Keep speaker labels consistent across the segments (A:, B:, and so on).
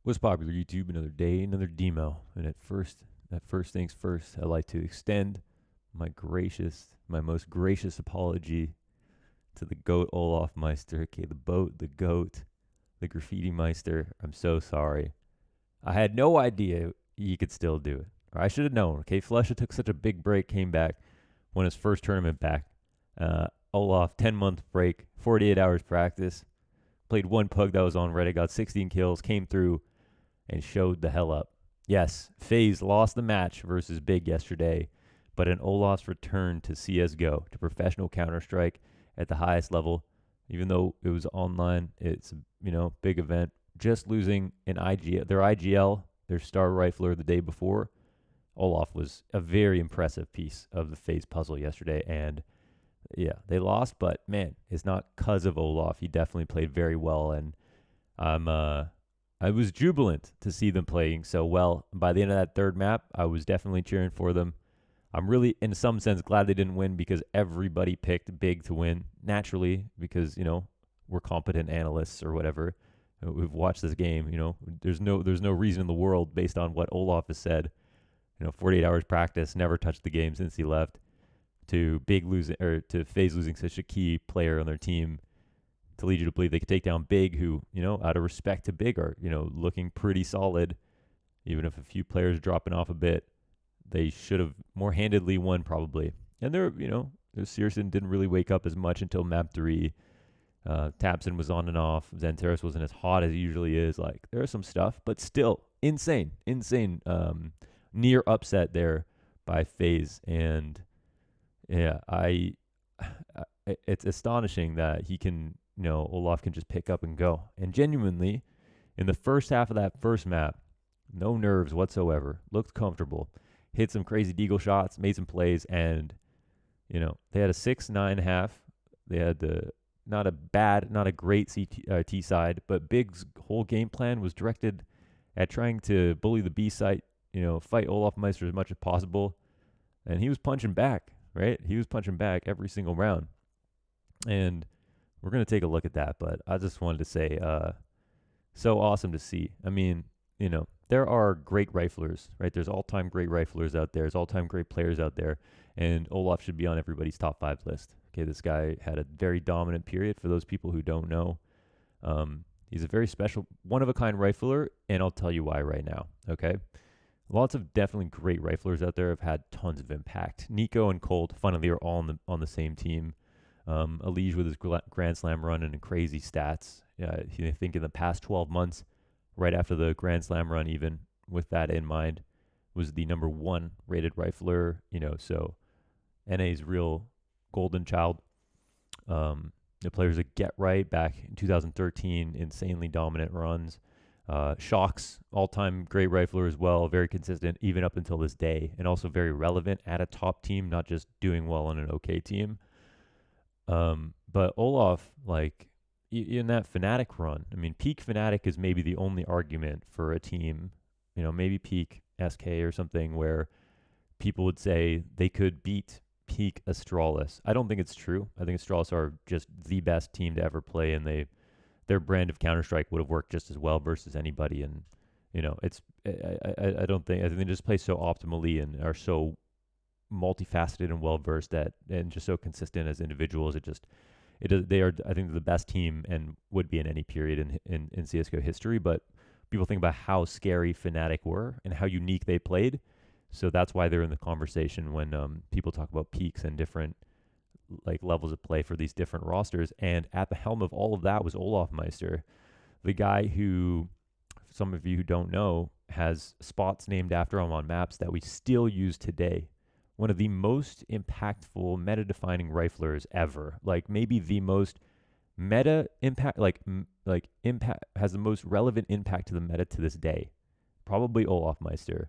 A: What's popular YouTube? Another day, another demo. And at first things first, I'd like to extend my most gracious apology to the goat Olofmeister, okay, the boat, the goat, the graffiti meister. I'm so sorry. I had no idea he could still do it. Or I should have known. Okay, Flesha took such a big break, came back, won his first tournament back. Olaf, 10-month break, 48 hours practice. Played one pug that was on Reddit, got 16 kills, came through, and showed the hell up. Yes, FaZe lost the match versus Big yesterday, but an Olaf's return to CSGO, to professional Counter-Strike at the highest level, even though it was online, it's big event. Just losing their IGL, their star rifler the day before. Olaf was a very impressive piece of the FaZe puzzle yesterday, and yeah, they lost, but man, it's not because of Olaf. He definitely played very well, and I'm I was jubilant to see them playing so well. By the end of that third map, I was definitely cheering for them. I'm really, in some sense, glad they didn't win because everybody picked Big to win naturally because we're competent analysts or whatever. We've watched this game. There's no reason in the world based on what Olaf has said. 48 hours practice, never touched the game since he left. To Big losing or to FaZe losing such a key player on their team to lead you to believe they could take down Big, who, out of respect to Big, are, looking pretty solid. Even if a few players dropping off a bit, they should have more handedly won probably. And their Searson didn't really wake up as much until map 3. Tapson was on and off. Xanteris wasn't as hot as he usually is. Like, there was some stuff, but still insane. Near upset there by FaZe. And yeah, it's astonishing that he can, Olaf can just pick up and go. And genuinely, in the first half of that first map, no nerves whatsoever. Looked comfortable. Hit some crazy deagle shots, made some plays, and, they had a 6-9.5. They had not a great T side, but Big's whole game plan was directed at trying to bully the B site, fight olofmeister as much as possible. And he was punching back, right? He was punching back every single round. And we're going to take a look at that, but I just wanted to say, so awesome to see. I mean, there are great riflers, right? There's all-time great riflers out there. There's all-time great players out there, and Olaf should be on everybody's top 5 list. Okay, this guy had a very dominant period. For those people who don't know, he's a very special, one-of-a-kind rifler, and I'll tell you why right now, okay? Lots of definitely great riflers out there have had tons of impact. Nico and Colt, funnily, are all on the same team. Elige with his Grand Slam run and crazy stats. I think in the past 12 months, right after the Grand Slam run, even with that in mind, was the number 1 rated rifler. So NA's real golden child. The players that get right back in 2013, insanely dominant runs. Shocks, all-time great rifler as well, very consistent even up until this day, and also very relevant at a top team, not just doing well on an okay team. But Olaf, like, in that Fnatic run, I mean, peak Fnatic is maybe the only argument for a team, maybe peak SK or something, where people would say they could beat peak Astralis. I don't think it's true. I think Astralis are just the best team to ever play, and their brand of Counter-Strike would have worked just as well versus anybody. And, it's I don't think, I think they just play so optimally and are so multifaceted and well-versed and just so consistent as individuals. They are, I think, the best team and would be in any period in CSGO history. But people think about how scary Fnatic were and how unique they played. So that's why they're in the conversation when people talk about peaks and different levels of play for these different rosters. And at the helm of all of that was olofmeister, the guy who, some of you who don't know, has spots named after him on maps that we still use today. One of the most impactful, meta-defining riflers ever. Like, maybe the most meta impact, impact, has the most relevant impact to the meta to this day. Probably olofmeister,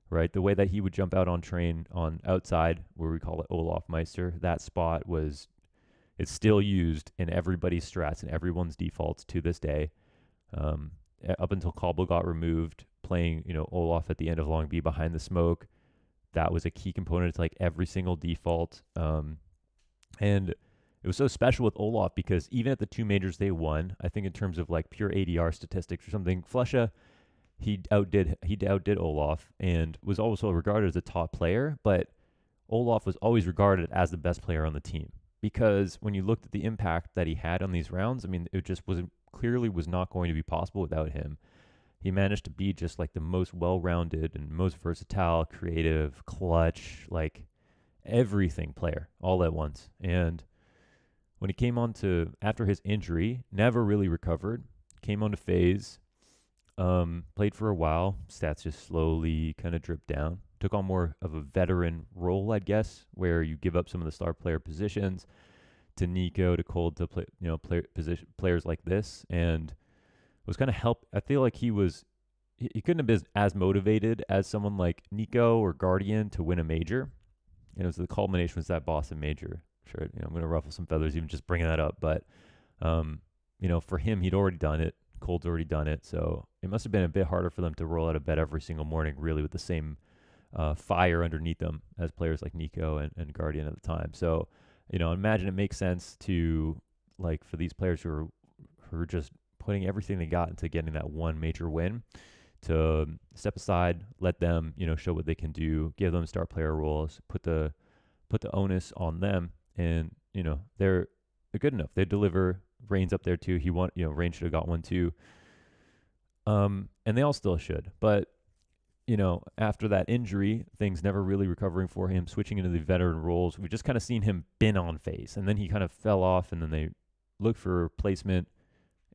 A: right? The way that he would jump out on train on outside, where we call it olofmeister, that spot it's still used in everybody's strats and everyone's defaults to this day. Up until Cobble got removed, playing, Olaf at the end of Long B behind the smoke, that was a key component to every single default. And it was so special with Olaf because even at the 2 majors they won, I think in terms of pure ADR statistics or something, Flesha he outdid Olaf and was also regarded as a top player, but Olaf was always regarded as the best player on the team because when you looked at the impact that he had on these rounds, I mean, it just was not going to be possible without him. He managed to be just like the most well-rounded and most versatile, creative, clutch, like everything player all at once. And when he came on to after his injury, never really recovered. Came on to phase, played for a while. Stats just slowly kind of dripped down. Took on more of a veteran role, I guess, where you give up some of the star player positions to Nico, to Cold, to play, players like this, and was kind of help. I feel like he couldn't have been as motivated as someone like Nico or Guardian to win a major. And it was the culmination was that Boston major. Sure, I'm going to ruffle some feathers even just bringing that up, but for him, he'd already done it. Cold's already done it, so it must have been a bit harder for them to roll out of bed every single morning, really, with the same fire underneath them as players like Nico and Guardian at the time. So, imagine it makes sense to, like, for these players who are just putting everything they got into getting that one major win, to step aside, let them, show what they can do, give them star player roles, put the onus on them, and they're good enough. They deliver. Rain's up there too. Rain should have got one too. And they all still should. But, after that injury, things never really recovering for him, switching into the veteran roles. We've just kind of seen him been on phase. And then he kind of fell off, and then they looked for replacement.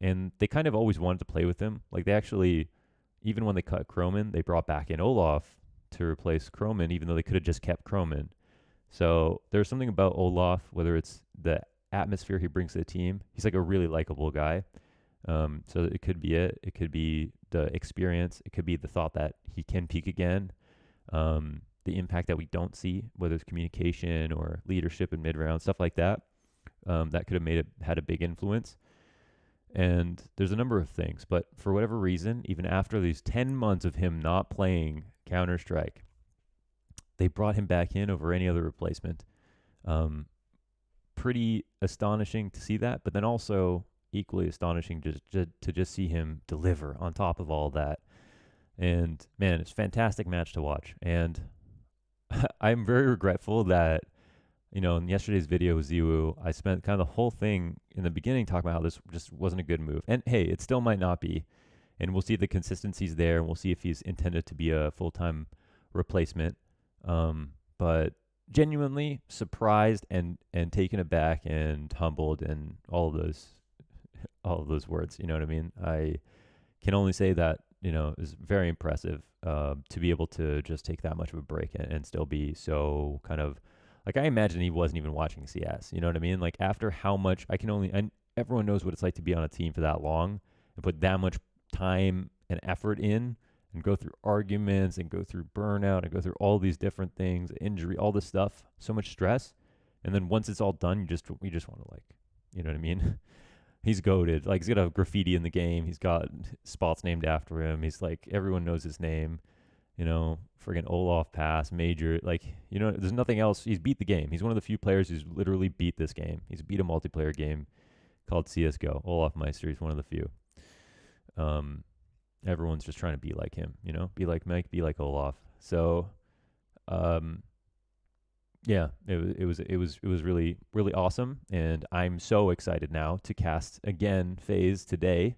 A: And they kind of always wanted to play with him. Like, they actually, even when they cut Croman, they brought back in Olaf to replace Croman, even though they could have just kept Croman. So there's something about Olaf, whether it's the atmosphere he brings to the team. He's like a really likable guy. So it could be it. It could be the experience. It could be the thought that he can peak again. The impact that we don't see, whether it's communication or leadership in mid-round, stuff like that. That could have had a big influence. And there's a number of things. But for whatever reason, even after these 10 months of him not playing Counter-Strike, they brought him back in over any other replacement. Pretty astonishing to see that, but then also equally astonishing to just see him deliver on top of all that. And man, it's a fantastic match to watch. And I'm very regretful that, in yesterday's video with Ziwu, I spent kind of the whole thing in the beginning talking about how this just wasn't a good move. And hey, it still might not be. And we'll see if the consistency's there, and we'll see if he's intended to be a full-time replacement. But genuinely surprised and taken aback and humbled and all of those words. You know what I mean? I can only say that, it was very impressive to be able to just take that much of a break and still be so kind of like, I imagine he wasn't even watching CS. You know what I mean? Like, after how much and everyone knows what it's like to be on a team for that long and put that much time and effort in, and go through arguments and go through burnout and go through all these different things, injury, all this stuff, so much stress. And then once it's all done, you just want to, like, you know what I mean? He's goated. Like, he's got a graffiti in the game. He's got spots named after him. He's like, everyone knows his name. Friggin' Olaf pass, major. Like, there's nothing else. He's beat the game. He's one of the few players who's literally beat this game. He's beat a multiplayer game called CSGO. olofmeister, he's one of the few. Everyone's just trying to be like him, be like Mike, be like Olaf. So, yeah, it was really, really awesome. And I'm so excited now to cast again phase today.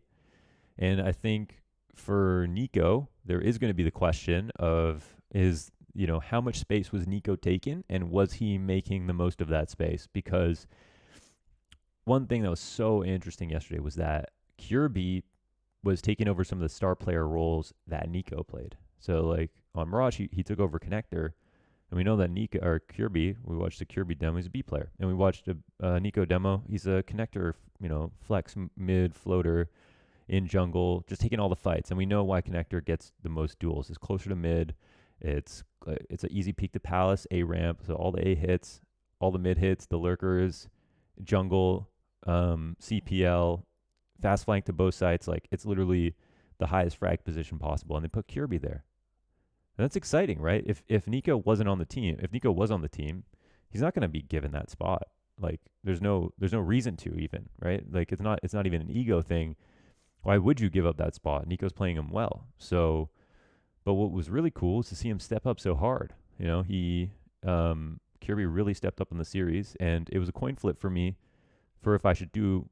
A: And I think for Nico, there is going to be the question of how much space was Nico taking, and was he making the most of that space? Because one thing that was so interesting yesterday was that Kirby was taking over some of the star player roles that Nico played. So, like, on Mirage, he took over connector, and we know that Kirby, we watched the Kirby demo, he's a B player, and we watched a Nico demo, he's a connector, flex mid floater in jungle, just taking all the fights. And we know why connector gets the most duels. It's closer to mid. It's an easy peek to Palace, A ramp, so all the A hits, all the mid hits, the lurkers, jungle, CPL, fast flank to both sides. Like, it's literally the highest frag position possible, and they put Kirby there. And that's exciting, right? If Nico wasn't on the team, if Nico was on the team, he's not going to be given that spot. Like, there's no reason to, even, right? Like, it's not even an ego thing. Why would you give up that spot? Nico's playing him well. So, but what was really cool is to see him step up so hard. You know, Kirby really stepped up in the series, and it was a coin flip for me for if I should do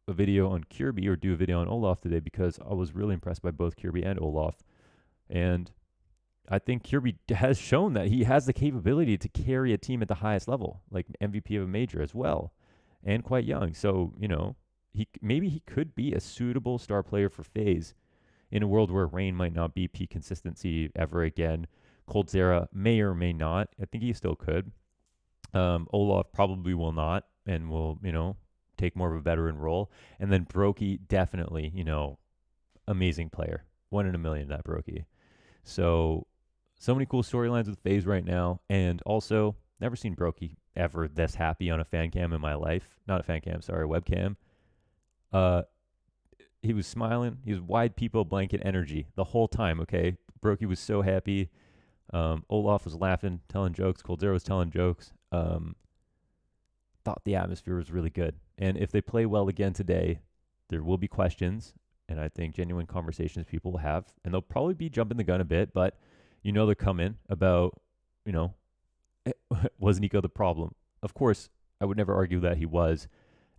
A: a video on Kirby or do a video on Olaf today, because I was really impressed by both Kirby and Olaf. And I think Kirby has shown that he has the capability to carry a team at the highest level, like MVP of a major as well, and quite young. So, you know, he could be a suitable star player for FaZe in a world where Rain might not be peak consistency ever again. Coldzera may or may not. I think he still could. Olaf probably will not and will, you know, take more of a veteran role. And then Brokey, definitely, you know, amazing player. 1 in a million, that Brokey. So many cool storylines with FaZe right now. And also, never seen Brokey ever this happy on a fan cam in my life. Not a fan cam, sorry, a webcam. He was smiling. He was wide people blanket energy the whole time, okay? Brokey was so happy. Olaf was laughing, telling jokes. Coldzera was telling jokes. Thought the atmosphere was really good. And if they play well again today, there will be questions, and I think genuine conversations people will have. And they'll probably be jumping the gun a bit, but you know they're coming about, you know, was Nico the problem? Of course, I would never argue that he was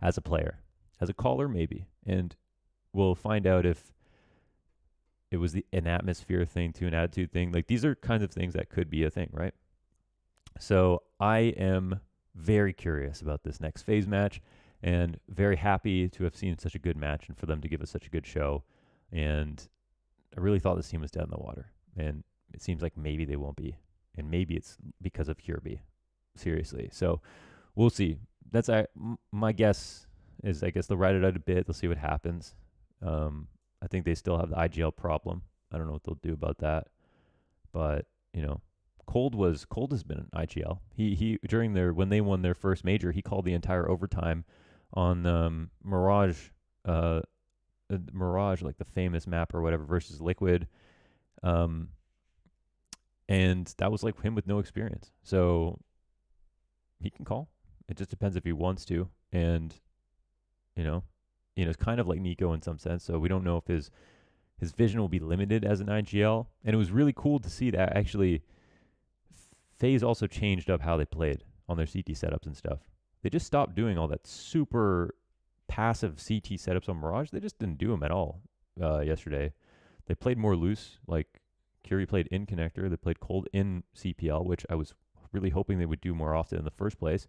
A: as a player. As a caller, maybe. And we'll find out if it was an atmosphere thing to an attitude thing. Like, these are kinds of things that could be a thing, right? So I am very curious about this next FaZe match and very happy to have seen such a good match and for them to give us such a good show. And I really thought this team was dead in the water. And it seems like maybe they won't be. And maybe it's because of Kirby. Seriously. So we'll see. That's my guess is, I guess they'll ride it out a bit. They'll see what happens. I think they still have the IGL problem. I don't know what they'll do about that. But, you know, Cold has been an IGL. He during when they won their first major, he called the entire overtime on Mirage, Mirage, like the famous map or whatever, versus Liquid. And that was like him with no experience. So he can call. It just depends if he wants to. And, you know, it's kind of like Nico in some sense. So we don't know if his vision will be limited as an IGL. And it was really cool to see that actually FaZe also changed up how they played on their CT setups and stuff. They just stopped doing all that super passive CT setups on Mirage. They just didn't do them at all yesterday. They played more loose. Like, Curie played in connector. They played cold in CPL, which I was really hoping they would do more often in the first place.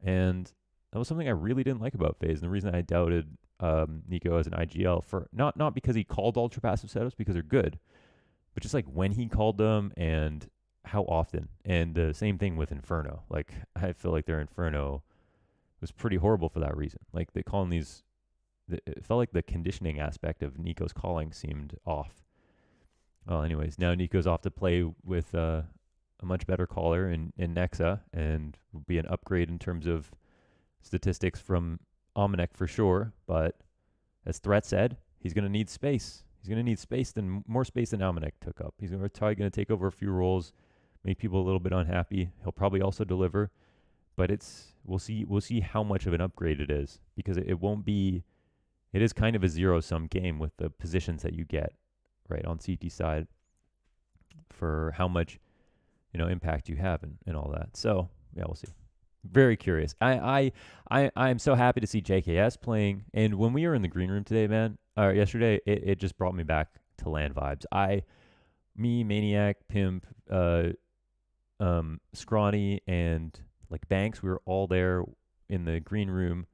A: And that was something I really didn't like about FaZe. And the reason I doubted Nico as an IGL, for not because he called ultra passive setups, because they're good, but just like when he called them and how often. And the same thing with Inferno. Like, I feel like their Inferno was pretty horrible for that reason. Like, they call these, it felt like the conditioning aspect of Nico's calling seemed off. Well, anyways, now Nico's off to play with a much better caller in Nexa, and will be an upgrade in terms of statistics from Omanek for sure. But as Threat said, he's going to need space. He's going to need more space than Omanek took up. He's probably going to take over a few roles, make people a little bit unhappy. He'll probably also deliver, but we'll see how much of an upgrade it is, because it is kind of a zero-sum game with the positions that you get right on CT side for how much, impact you have and all that. So yeah, we'll see. Very curious. I'm so happy to see JKS playing. And when we were in the green room yesterday, it just brought me back to LAN vibes. Maniac, Pimp, Scrawny, and like Banks, we were all there in the green room.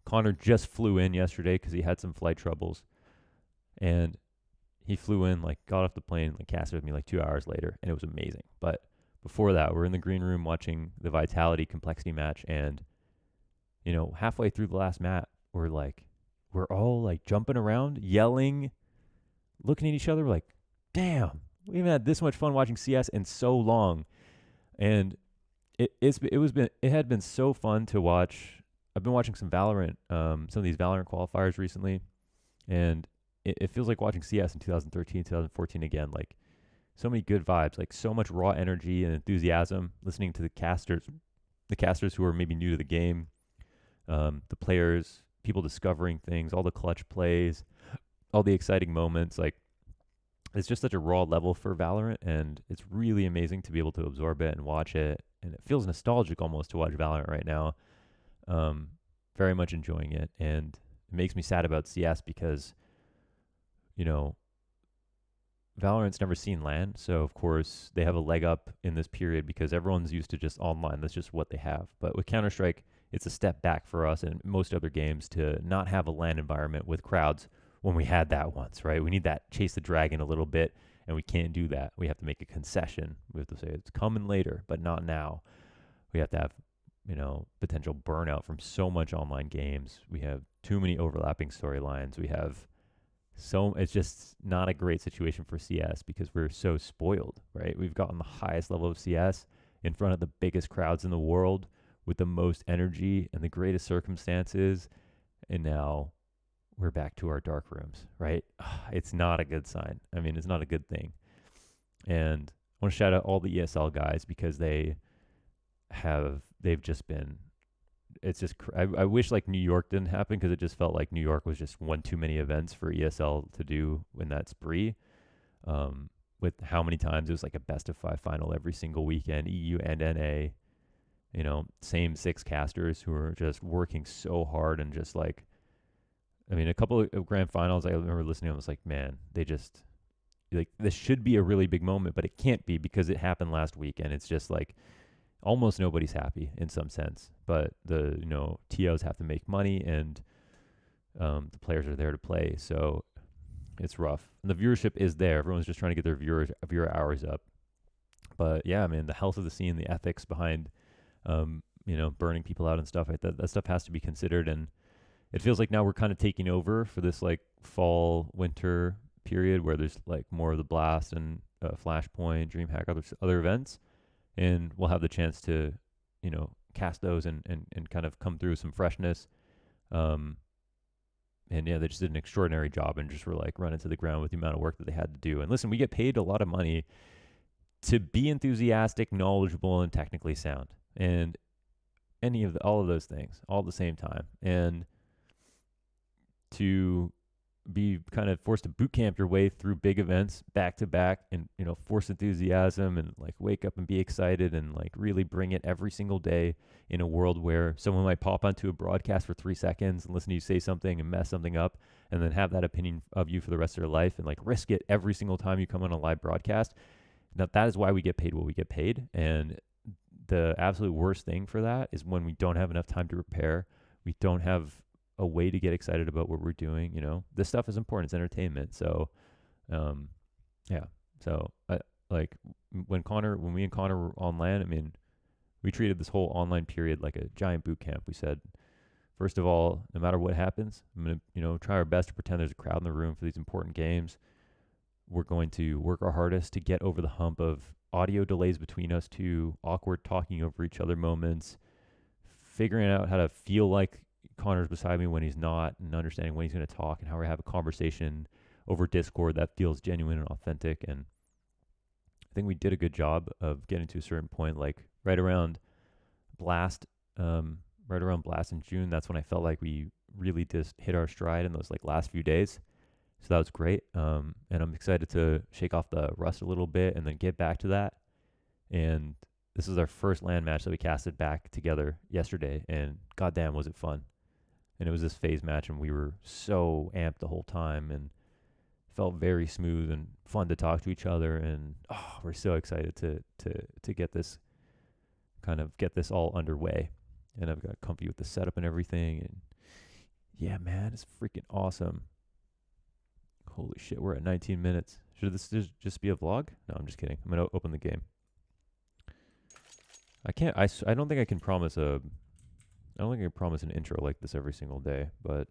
A: Connor just flew in yesterday because he had some flight troubles, and he flew in, like, got off the plane, like, casted with me like 2 hours later, and it was amazing. But before that, we're in the green room watching the Vitality Complexity match, and, halfway through the last map, we're all, like, jumping around, yelling, looking at each other, like, damn, we haven't had this much fun watching CS in so long. And it had been so fun to watch. I've been watching some Valorant, some of these Valorant qualifiers recently, and it feels like watching CS in 2013, 2014 again. Like, so many good vibes, like so much raw energy and enthusiasm, listening to the casters who are maybe new to the game, the players, people discovering things, all the clutch plays, all the exciting moments. Like, it's just such a raw level for Valorant, and it's really amazing to be able to absorb it and watch it. And it feels nostalgic almost to watch Valorant right now. Um, very much enjoying it, and it makes me sad about CS because, you know, Valorant's never seen LAN, so of course they have a leg up in this period because everyone's used to just online. That's just what they have. But with Counter Strike, it's a step back for us and most other games to not have a LAN environment with crowds when we had that once, right? We need that chase the dragon a little bit, and we can't do that. We have to make a concession. We have to say it's coming later, but not now. We have to have, potential burnout from so much online games. We have too many overlapping storylines. We have it's just not a great situation for CS because we're so spoiled, right? We've gotten the highest level of CS in front of the biggest crowds in the world with the most energy and the greatest circumstances, and now we're back to our dark rooms, right? It's not a good sign. I mean, it's not a good thing. And I want to shout out all the ESL guys because they've just been, it's just, I wish like New York didn't happen because it just felt like New York was just one too many events for ESL to do in that spree. With how many times it was like a best of 5 final every single weekend, EU and NA, same 6 casters who are just working so hard and just like, I mean, a couple of grand finals, I remember listening, I was like, man, they just, like, this should be a really big moment, but it can't be because it happened last week, and it's just like, almost nobody's happy in some sense. But the, TOs have to make money, and the players are there to play, so it's rough. And the viewership is there. Everyone's just trying to get their viewer hours up. But yeah, I mean, the health of the scene, the ethics behind, burning people out and stuff like that stuff has to be considered, and it feels like now we're kind of taking over for this like fall winter period where there's like more of the Blast and Flashpoint, DreamHack, other events, and we'll have the chance to, cast those and kind of come through with some freshness. And yeah, they just did an extraordinary job and just were like running to the ground with the amount of work that they had to do. And listen, we get paid a lot of money to be enthusiastic, knowledgeable, and technically sound, and all of those things all at the same time. And to be kind of forced to boot camp your way through big events back to back and, force enthusiasm and like wake up and be excited and like really bring it every single day in a world where someone might pop onto a broadcast for 3 seconds and listen to you say something and mess something up and then have that opinion of you for the rest of their life and like risk it every single time you come on a live broadcast. Now, that is why we get paid what we get paid. And the absolute worst thing for that is when we don't have enough time to prepare. We don't have a way to get excited about what we're doing. This stuff is important. It's entertainment. So, yeah. So when me and Connor were on LAN, I mean, we treated this whole online period like a giant boot camp. We said, first of all, no matter what happens, I'm going to, try our best to pretend there's a crowd in the room for these important games. We're going to work our hardest to get over the hump of audio delays between us two, awkward talking over each other moments, figuring out how to feel like Connor's beside me when he's not, and understanding when he's going to talk and how we have a conversation over Discord that feels genuine and authentic. And I think we did a good job of getting to a certain point, like right around Blast in June. That's when I felt like we really just hit our stride in those like last few days. So that was great. And I'm excited to shake off the rust a little bit and then get back to that. And this is our first LAN match that we casted back together yesterday, and goddamn was it fun. And it was this phase match, and we were so amped the whole time, and felt very smooth and fun to talk to each other. And we're so excited to get this all underway. And I've got comfy with the setup and everything. And yeah, man, it's freaking awesome. Holy shit, we're at 19 minutes. Should this just be a vlog? No, I'm just kidding. I'm gonna open the game. I don't think I can promise an intro like this every single day, but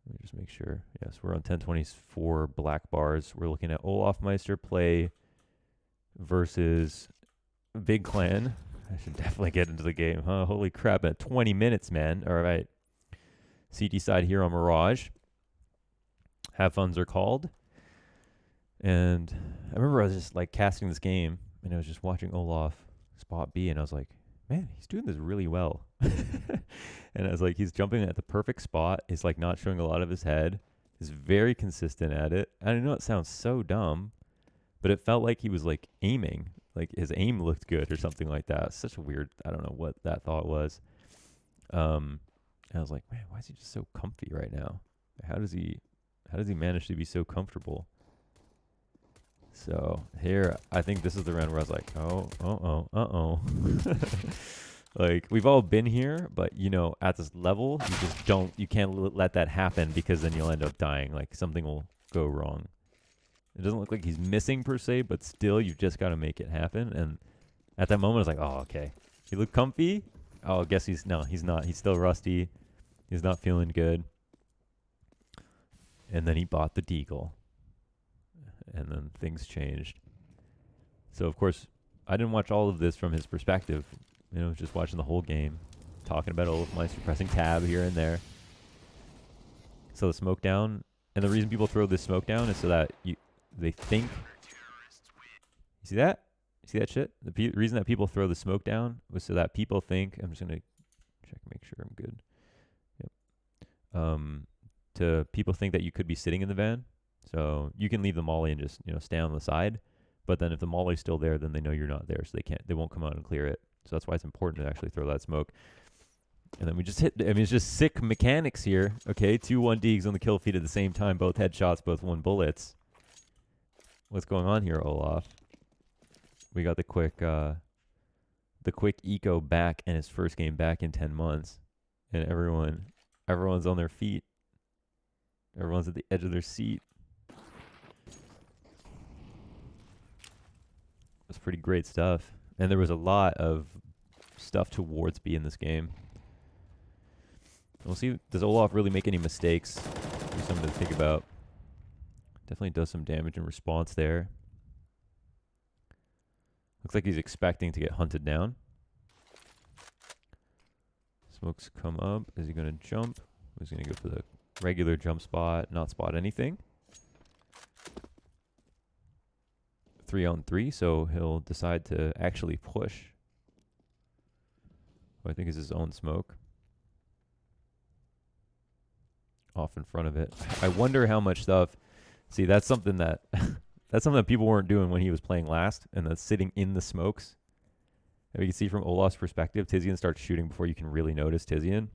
A: let me just make sure. Yes, we're on 1024 black bars. We're looking at olofmeister play versus Big Clan. I should definitely get into the game, huh? Holy crap, at 20 minutes, man. All right. CT side here on Mirage. Have funs are called. And I remember I was just like casting this game, and I was just watching Olaf spot B, and I was like, man, he's doing this really well. And I was like, he's jumping at the perfect spot. He's like not showing a lot of his head. He's very consistent at it. I know it sounds so dumb, but it felt like he was like aiming. Like his aim looked good or something like that. It's such a weird, I don't know what that thought was. And I was like, man, why is he just so comfy right now? How does he manage to be so comfortable? So here, I think this is the round where I was like, like we've all been here, but you know, at this level, you can't let that happen because then you'll end up dying. Like something will go wrong. It doesn't look like he's missing per se, but still, you've just got to make it happen. And at that moment, I was like, oh, okay. He looked comfy. Oh, I guess he's not. He's still rusty. He's not feeling good. And then he bought the deagle. And then things changed. So, of course, I didn't watch all of this from his perspective. You know, just watching the whole game, talking about olofmeister, pressing tab here and there. So the smoke down, and the reason people throw this smoke down is so that they think. You see that? You see that shit? The reason that people throw the smoke down was so that people think. I'm just gonna check, make sure I'm good. Yep. To people think that you could be sitting in the van, so you can leave the molly and just stay on the side. But then if the molly's still there, then they know you're not there, so they won't come out and clear it. So that's why it's important to actually throw that smoke. And then we just hit. I mean, it's just sick mechanics here. Okay, 2 1-deags on the kill feed at the same time, both headshots, both 1 bullets. What's going on here, Olof? We got the quick eco back in his first game back in 10 months, and everyone's on their feet. Everyone's at the edge of their seat. It's pretty great stuff, and there was a lot of stuff towards B in this game. We'll see. Does Olof really make any mistakes? There's something to think about. Definitely does some damage in response there. Looks like he's expecting to get hunted down. Smokes come up. Is he going to jump? He's going to go for the regular jump spot, not spot anything. 3-on-3, so he'll decide to actually push. What I think is his own smoke. Off in front of it. I wonder how much stuff. See, that's something that people weren't doing when he was playing last, and that's sitting in the smokes. And we can see from Olof's perspective, Tizian starts shooting before you can really notice Tizian.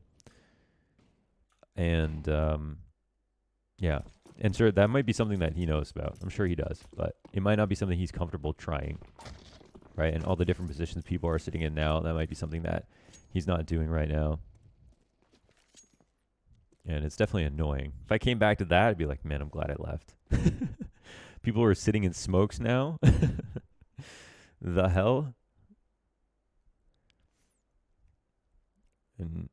A: And yeah, and sure, that might be something that he knows about. I'm sure he does, but it might not be something he's comfortable trying, right? And all the different positions people are sitting in now, that might be something that he's not doing right now. And it's definitely annoying. If I came back to that, I'd be like, man, I'm glad I left. People are sitting in smokes now. The hell? And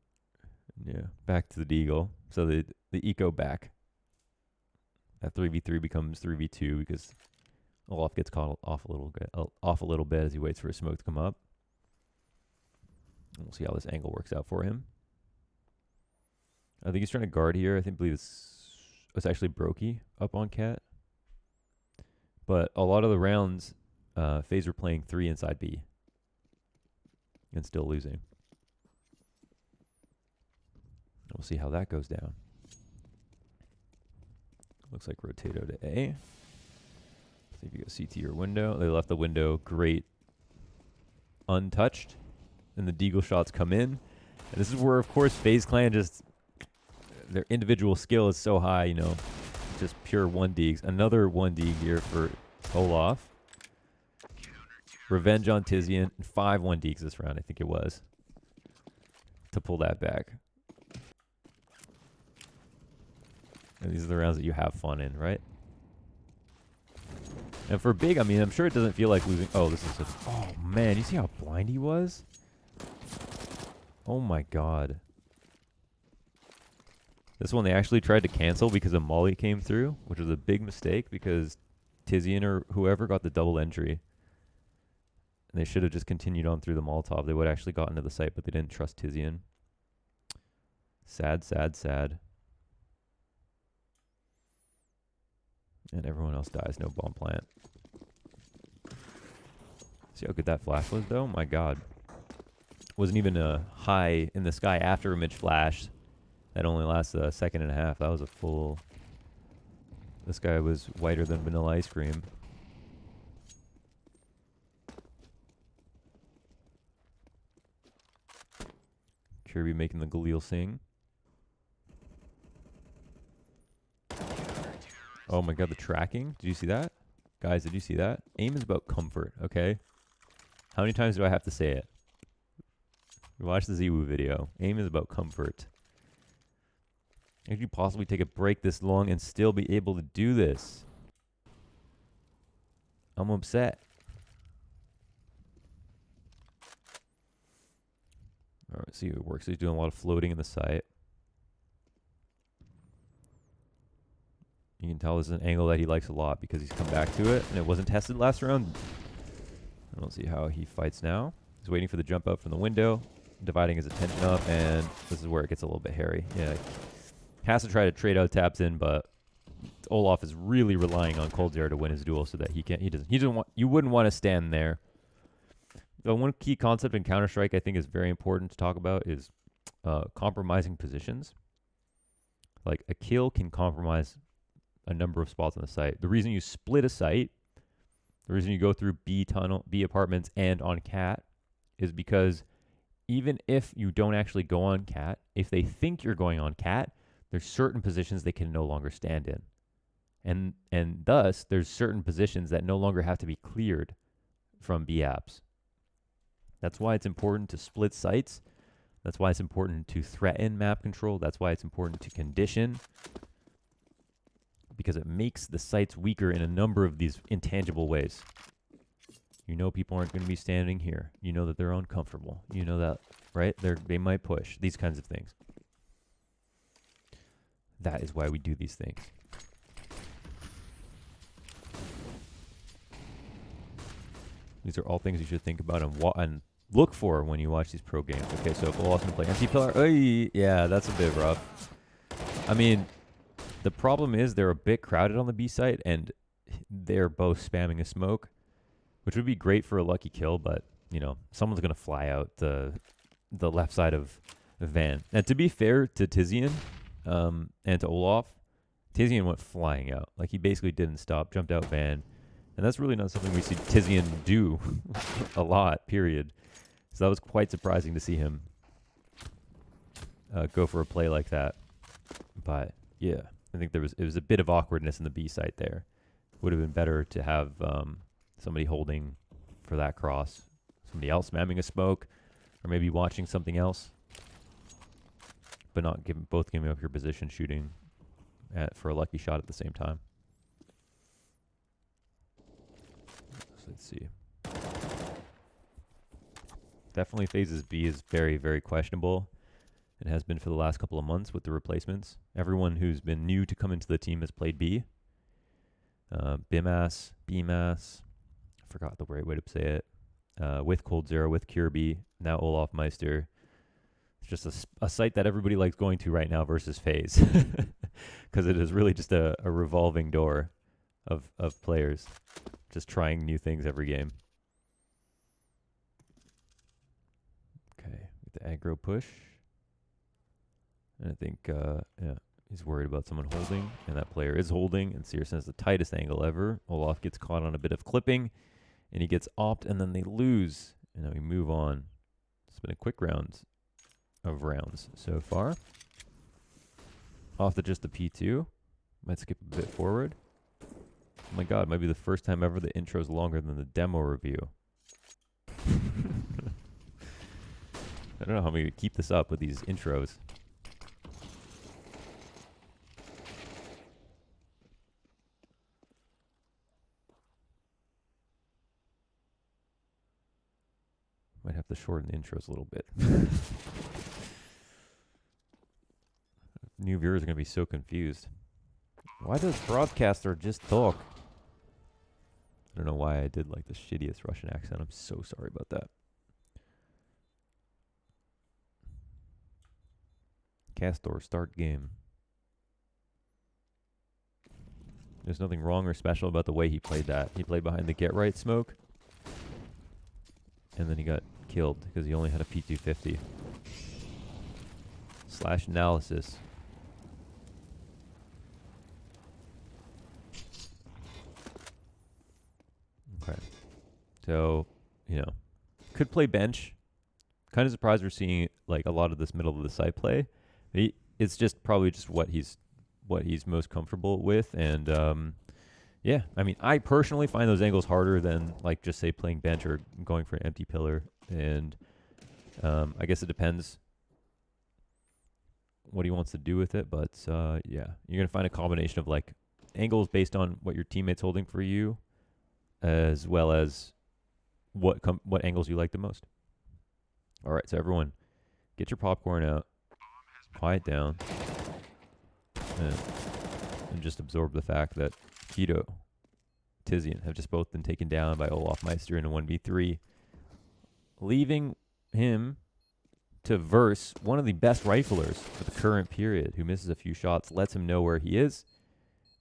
A: yeah, back to the deagle. So the eco back. That 3v3 becomes 3v2 because Olof gets caught off a little bit as he waits for his smoke to come up. And we'll see how this angle works out for him. I think he's trying to guard here. I believe it's actually Brokey up on Cat. But a lot of the rounds, FaZe were playing 3 inside B. And still losing. We'll see how that goes down. Looks like Rotato to A. See if you go CT or window. They left the window great untouched. And the deagle shots come in. And this is where, of course, FaZe Clan just... Their individual skill is so high, just pure 1-deags. Another 1-deag here for Olof. Revenge on Tizian. 5 1-deags this round, I think it was. To pull that back. And these are the rounds that you have fun in, right? And for Big, I mean, I'm sure it doesn't feel like losing. Oh, oh, man. You see how blind he was? Oh, my God. This one they actually tried to cancel because a molly came through, which was a big mistake because Tizian or whoever got the double entry. And they should have just continued on through the Molotov. They would have actually gotten to the site, but they didn't trust Tizian. Sad, sad, sad. And everyone else dies. No bomb plant. See how good that flash was, though? My God. Wasn't even a high in the sky after image flash. That only lasts a second and a half. That was a full This guy was whiter than vanilla ice cream. Kirby making the Galil sing. Oh my god, the tracking. Did you see that? Guys, did you see that? Aim is about comfort, okay? How many times do I have to say it? Watch the Ziwu video. Aim is about comfort. How could you possibly take a break this long and still be able to do this? I'm upset. Alright, see how it works. He's doing a lot of floating in the sight. You can tell this is an angle that he likes a lot because he's come back to it and it wasn't tested last round. I don't see how he fights now. He's waiting for the jump out from the window, dividing his attention up, and this is where it gets a little bit hairy. Yeah, has to try to trade out taps in, but Olaf is really relying on coldzera to win his duel, so that he doesn't want. You wouldn't want to stand there. So one key concept in Counter-Strike I think is very important to talk about is compromising positions. Like a kill can compromise a number of spots on the site. The reason you split a site, the reason you go through B tunnel, B apartments, and on cat, is because even if you don't actually go on cat, if they think you're going on cat, there's certain positions they can no longer stand in. And thus, there's certain positions that no longer have to be cleared from B apps. That's why it's important to split sites. That's why it's important to threaten map control. That's why it's important to condition. Because it makes the sites weaker in a number of these intangible ways. You know people aren't going to be standing here. You know that they're uncomfortable. You know that, right? They might push. These kinds of things. That is why we do these things. These are all things you should think about and look for when you watch these pro games. Okay, so if Olaf's going to play anti-pillar, yeah, that's a bit rough. I mean, the problem is they're a bit crowded on the B site, and they're both spamming a smoke, which would be great for a lucky kill, but, you know, someone's going to fly out the left side of Van. And to be fair to Tizian and to Olaf, Tizian went flying out. Like, he basically didn't stop, jumped out Van. And that's really not something we see Tizian do a lot, period. So that was quite surprising to see him go for a play like that. But, yeah, I think it was a bit of awkwardness in the B site there. Would have been better to have somebody holding for that cross, somebody else spamming a smoke, or maybe watching something else, but not both giving up your position shooting for a lucky shot at the same time. So let's see. Definitely phases B is very, very questionable. It has been for the last couple of months with the replacements. Everyone who's been new to come into the team has played B. BIMAS, BMAS, I forgot the right way to say it, with coldzera, with Kirby, now olofmeister. It's just a site that everybody likes going to right now versus FaZe, because it is really just a revolving door of players just trying new things every game. Okay, with the aggro push. And I think, yeah, he's worried about someone holding, and that player is holding, and Searson has the tightest angle ever. Olaf gets caught on a bit of clipping, and he gets opt, and then they lose. And then we move on. It's been a quick round of rounds so far. Off to just the P2. Might skip a bit forward. Oh my god, it might be the first time ever the intro's longer than the demo review. I don't know how I'm going to keep this up with these intros. Might have to shorten the intros a little bit. New viewers are going to be so confused. Why does broadcaster just talk? I don't know why I did like the shittiest Russian accent. I'm so sorry about that. Castor, start game. There's nothing wrong or special about the way he played that. He played behind the get right smoke. And then he got killed because he only had a P250. /analysis. So, could play bench. Kind of surprised we're seeing like a lot of this middle of the site play. It's just probably just what he's most comfortable with. And yeah, I mean, I personally find those angles harder than like just say playing bench or going for an empty pillar. And I guess it depends what he wants to do with it. But yeah, you're gonna find a combination of like angles based on what your teammate's holding for you, as well as what angles you like the most. All right, so everyone, get your popcorn out, quiet down, and just absorb the fact that Keto, Tizian have just both been taken down by olofmeister in a 1v3, leaving him to verse one of the best riflers for the current period, who misses a few shots, lets him know where he is,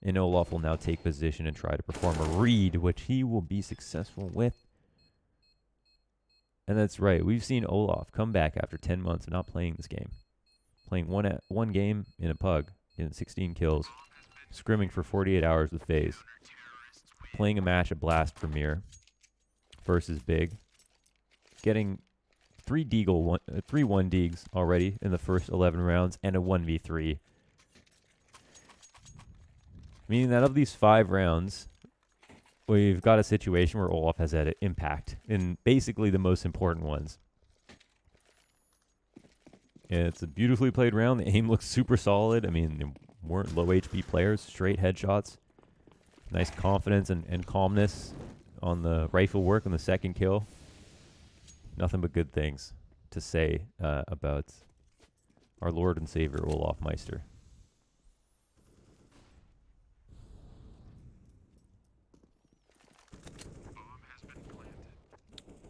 A: and Olof will now take position and try to perform a read, which he will be successful with. And that's right. We've seen Olof come back after 10 months of not playing this game. Playing one game in a pug, getting 16 kills, scrimming for 48 hours with FaZe, playing a match at Blast Premier versus Big, getting 3 1 Deags already in the first 11 rounds, and a 1v3. Meaning that of these 5 rounds, we've got a situation where Olof has had an impact in basically the most important ones. And it's a beautifully played round. The aim looks super solid. I mean, they weren't low HP players, straight headshots. Nice confidence and calmness on the rifle work on the second kill. Nothing but good things to say about our Lord and Savior, olofmeister.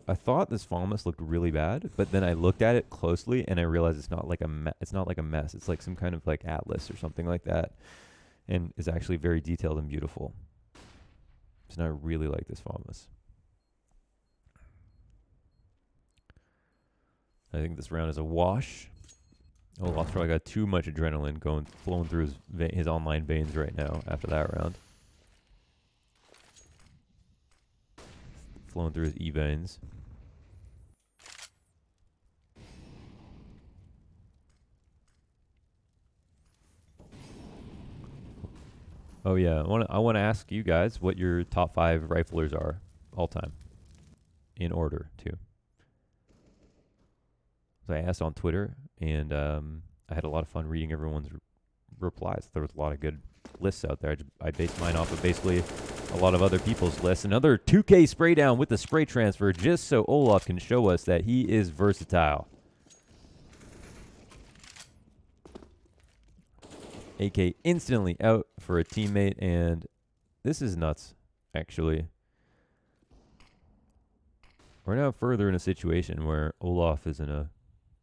A: I thought this Falmus looked really bad, but then I looked at it closely and I realized it's not like a mess. It's like some kind of like atlas or something like that, and is actually very detailed and beautiful. So I really like this Falmus. I think this round is a wash. Olof's probably got too much adrenaline flowing through his online veins right now after that round. Flowing through his E-veins. Oh yeah, I want to ask you guys what your top 5 riflers are all time, in order too. So I asked on Twitter, and I had a lot of fun reading everyone's replies. There was a lot of good lists out there. I based mine off of basically a lot of other people's lists. Another 2K spray down with the spray transfer, just so Olof can show us that he is versatile. AK instantly out for a teammate, and this is nuts, actually. We're now further in a situation where Olof is in a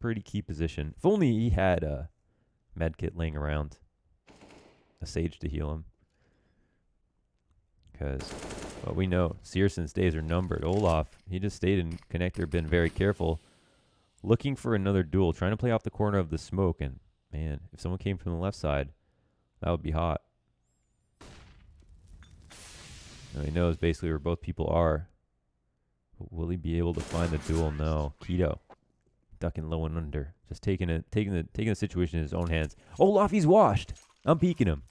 A: pretty key position. If only he had a medkit laying around, a sage to heal him. Because, well, we know Searson's days are numbered. Olof, he just stayed in connector, been very careful, looking for another duel, trying to play off the corner of the smoke. And, man, if someone came from the left side, that would be hot. Now he knows basically where both people are. But will he be able to find the duel? No. Keto ducking low and under. Just taking the situation in his own hands. Olof, he's washed. I'm peeking him.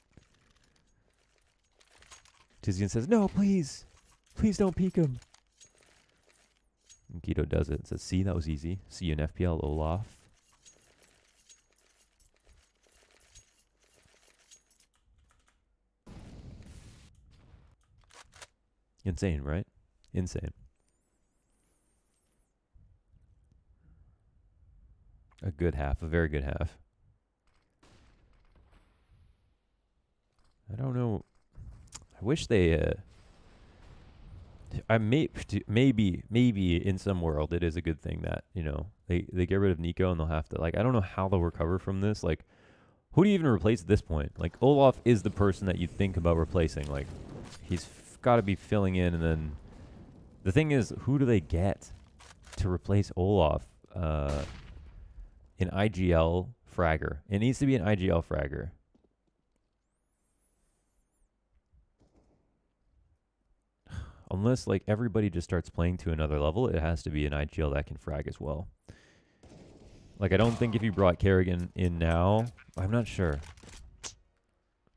A: Tizian says, no, please. Please don't peek him. And Keto does it. Says, see, that was easy. See you in FPL, Olof. Insane, right? Insane. A good half, a very good half. I don't know. I wish they. Maybe in some world it is a good thing that they get rid of Nico and they'll have to I don't know how they'll recover from this. Like, who do you even replace at this point? Like, Olof is the person that you think about replacing. Like, he's got to be filling in, and then the thing is, who do they get to replace Olof? An IGL fragger. It needs to be an IGL fragger. unless like everybody just starts playing to another level, it has to be an IGL that can frag as well. Like, I don't think if you brought Kerrigan in now, I'm not sure.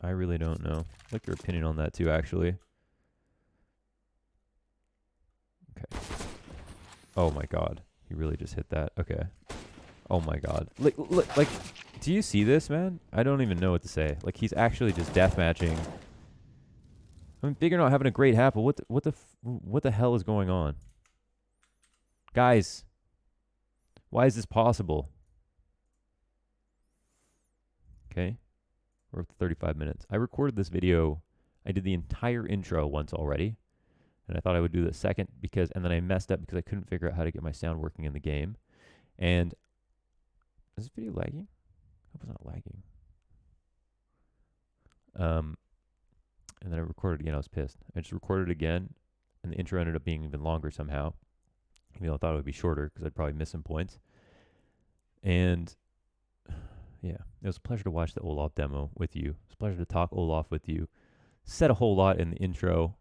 A: I really don't know. I'd like your opinion on that too, actually. Okay. Oh my god. He really just hit that. Okay. Oh my god. Like, do you see this, man? I don't even know what to say. Like, he's actually just deathmatching. I mean, Bigger not having a great half, but what the hell is going on? Guys, why is this possible? Okay. We're up to 35 minutes. I recorded this video. I did the entire intro once already. And I thought I would do the second and then I messed up because I couldn't figure out how to get my sound working in the game. And is this video lagging? I hope it's not lagging. And then I recorded again. I was pissed. I just recorded again, and the intro ended up being even longer somehow. Even though I thought it would be shorter because I'd probably miss some points. And yeah, it was a pleasure to watch the Olaf demo with you. It was a pleasure to talk Olaf with you. Said a whole lot in the intro.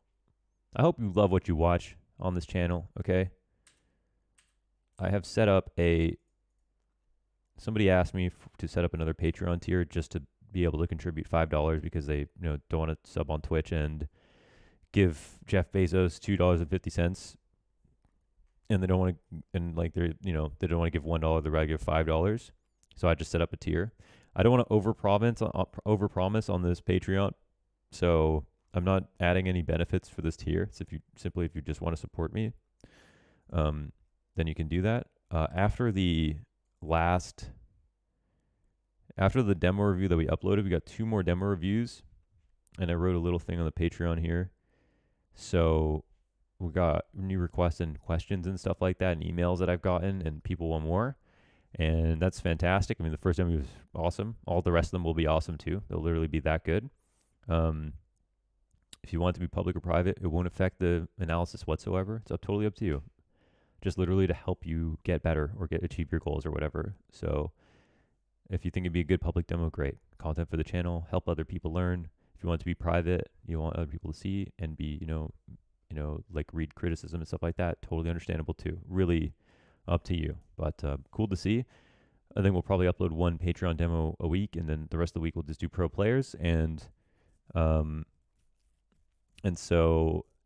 A: I hope you love what you watch on this channel, okay? I have set up somebody asked me to set up another Patreon tier just to be able to contribute $5 because they don't want to sub on Twitch and give Jeff Bezos $2.50, and they don't want to, and like they don't want to give $1 the regular $5. So I just set up a tier. I don't want to overpromise on this Patreon, so I'm not adding any benefits for this tier. So if you just want to support me, then you can do that. After the demo review that we uploaded, we got 2 more demo reviews, and I wrote a little thing on the Patreon here. So we got new requests and questions and stuff like that, and emails that I've gotten, and people want more, and that's fantastic. I mean, the first demo was awesome. All the rest of them will be awesome too. They'll literally be that good. If you want it to be public or private, it won't affect the analysis whatsoever. It's totally up to you. Just literally to help you get better or achieve your goals or whatever. So if you think it'd be a good public demo, great. Content for the channel, help other people learn. If you want it to be private, you want other people to see and be, like read criticism and stuff like that, totally understandable too. Really up to you. But cool to see. I think we'll probably upload 1 Patreon demo a week, and then the rest of the week we'll just do pro players. And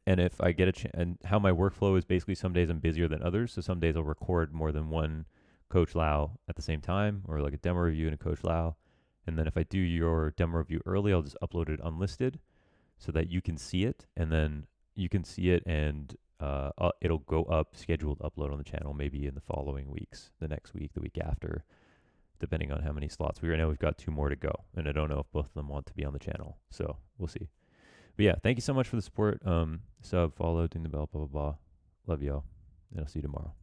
A: if I get a chance, and how my workflow is basically some days I'm busier than others. So some days I'll record more than 1 Coach Lau at the same time, or like a demo review and a Coach Lau. And then if I do your demo review early, I'll just upload it unlisted so that you can see it. And then you can see it, and it'll go up, scheduled upload on the channel maybe in the following weeks, the next week, the week after, depending on how many slots. Right now we've got 2 more to go, and I don't know if both of them want to be on the channel. So we'll see. But yeah, thank you so much for the support. Sub, follow, ding the bell, blah, blah, blah. Love y'all, and I'll see you tomorrow.